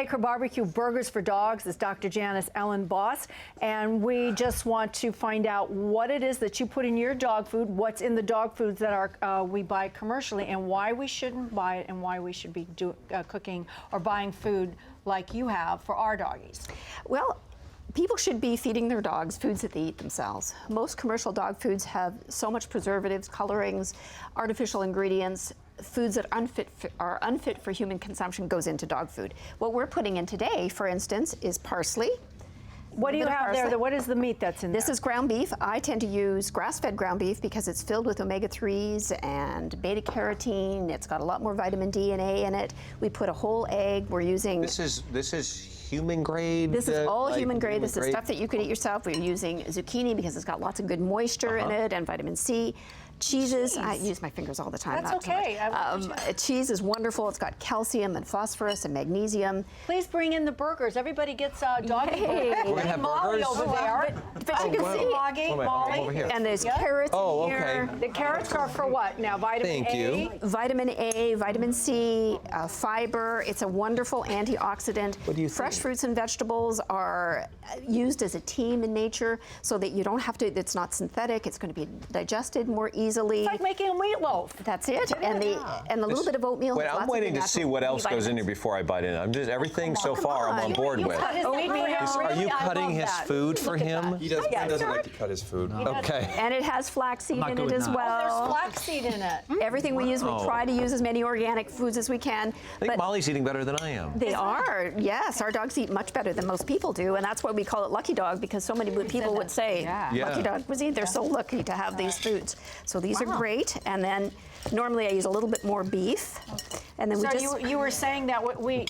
make her barbecue burgers for dogs is Dr. Janice Elenbaas, and we just want to find out what it is that you put in your dog food, what's in the dog foods that are we buy commercially, and why we shouldn't buy it, and why we should be cooking or buying food like you have for our doggies. Well, people should be feeding their dogs foods that they eat themselves. Most commercial dog foods have so much preservatives, colorings, artificial ingredients. Foods that are unfit for human consumption goes into dog food. What we're putting in today, for instance, is parsley. What do you have there? What is the meat that's in there? This is ground beef. I tend to use grass-fed ground beef because it's filled with omega-3s and beta-carotene. It's got a lot more vitamin D and A in it. We put a whole egg. We're using... This is human grade? This is all human grade. This is stuff that you could eat yourself. We're using zucchini because it's got lots of good moisture in it and vitamin C. Cheeses, I use my fingers all the time. That's okay. Cheese is wonderful. It's got calcium and phosphorus and magnesium. Please bring in the burgers. Everybody gets doggy burgers. We're gonna have Molly burgers? over there. But you can see, Molly. Over here. and there's carrots in here. The carrots are for what now? Vitamin Thank you. Vitamin A, vitamin C, fiber. It's a wonderful antioxidant. What do you Fresh think? fruits and vegetables are used as a team in nature so that you don't have to, it's not synthetic. It's going to be digested more easily. It's like making a meatloaf. That's it. And the little bit of oatmeal. Wait, has I'm lots of waiting good to see natural what else goes in here vitamins. before I bite in. I'm just everything so far I'm on board with. Are you cutting his food for him? He doesn't like to cut his food. Okay. And it has flaxseed in it as There's well. flaxseed in it. Everything we use, we try to use as many organic foods as we can. I think Molly's eating better than I am. They are, yes. Our dogs eat much better than most people do, and that's why we call it Lucky Dog, because so many people would say Lucky Dog cuisine. They're so lucky to have these foods. So these are great, and then normally I use a little bit more beef, and then we just... you were saying that we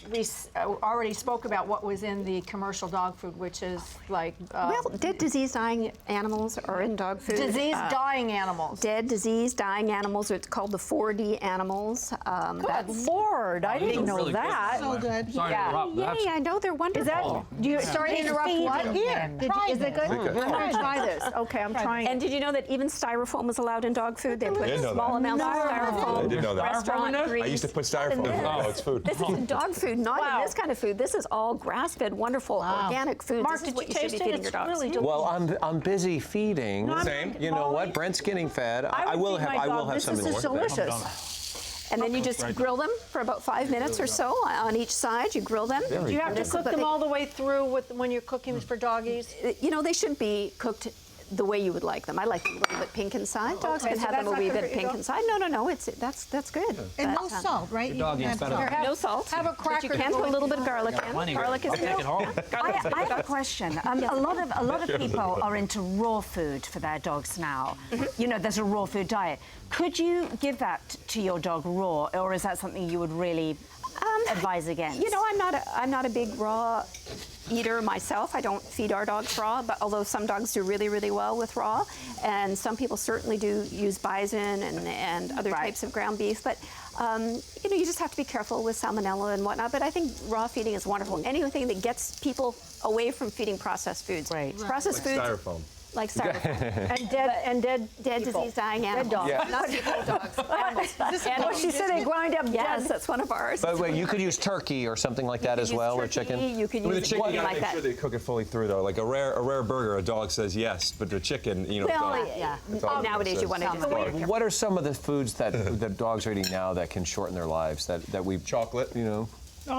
already spoke about what was in the commercial dog food, which is like... well, dead, diseased, dying animals are in dog food. Diseased, dying animals. Dead, diseased, dying animals. It's called the 4D animals. Good Lord, I didn't know really that. So good. Sorry to interrupt, but Yay, I know, they're wonderful. Is that, do you, sorry to interrupt what? Here, Is it good? I'm going to try this. Okay, I'm trying And it. did you know that even styrofoam is allowed in dog food? They put small amounts of styrofoam. I didn't know that. Restaurant grease. I used to put styrofoam in dog's food. This is dog food, not in this kind of food. This is all grass-fed, wonderful, organic food. Mark, This is did what you you should taste be it? feeding your It's dogs. really delicious. Well, I'm busy feeding. Same. You know what? Brent's getting fed. I will have something to This is work with. delicious. And then you just grill them for about 5 minutes or so on each side. You grill them. Do you have to cook them all the way through when you're cooking for doggies? You know, they should be cooked the way you would like them. I like them a little bit pink inside. Dogs can so have them that's a wee not good bit for your pink dog? inside. No, that's good. And But, no salt, right? Your dog eats better. no salt. Have a But cracker. you can put a little bit of garlic in. Plenty of Garlic is I'll take it home. I have a question. A lot of people are into raw food for their dogs now. You know, there's a raw food diet. Could you give that to your dog raw, or is that something you would really advise against? You know, I'm not a big raw eater myself. I don't feed our dogs raw, but although some dogs do really, really well with raw, and some people certainly do use bison and other types of ground beef, but you know, you just have to be careful with salmonella and whatnot. But I think raw feeding is wonderful. Anything that gets people away from feeding processed foods. Right. Processed foods. Styrofoam. Like styrofoam. And dead disease, dying animals. dogs. Yeah. Not people, dogs. Animals. She said they grind up Yes, dead. that's one of ours. But wait, you could use turkey or something like that as well, or chicken? You could With the use chicken, you something gotta like make that. sure they cook it fully through, though. Like a rare burger, a dog says yes, but the chicken, you know, Well, dog, yeah. the dog Nowadays you says want to do dog. it. What are some of the foods that dogs are eating now that can shorten their lives? That we Chocolate. you know.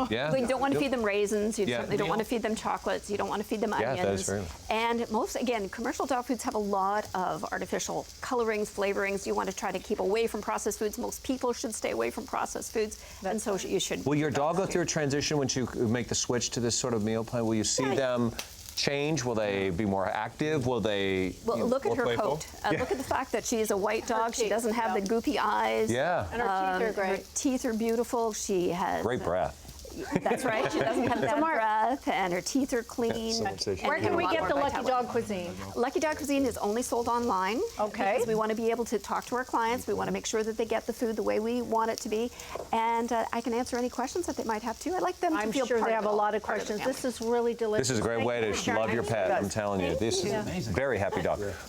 Yeah. We don't want to feed them raisins. You Yeah. certainly don't want to feed them chocolates. You don't want to feed them onions. Yeah, that is true. And most, again, commercial dog foods have a lot of artificial colorings, flavorings. You want to try to keep away from processed foods. Most people should stay away from processed foods, and so you should. Will your dog go through a transition once you make the switch to this sort of meal plan? Will you see them change? Will they be more active? Will they? Well, look at more her playful? coat. Look at the fact that she is a white dog. She doesn't have the goopy eyes. Yeah. And her teeth are Her great. teeth are beautiful. She has Great breath. That's right. She doesn't have bad breath, and her teeth are clean. Someone say she- Where and can a we lot get more the Lucky vitality. Dog cuisine? Lucky Dog Cuisine is only sold online. Okay. Because we want to be able to talk to our clients. We want to make sure that they get the food the way we want it to be. And I can answer any questions that they might have too. I'd like them to I'm feel sure part they of have a it, lot of part the questions. family. This is really delicious. This is a great Thank way you to for sharing. love your pet. I'm telling you, this is a very happy dog.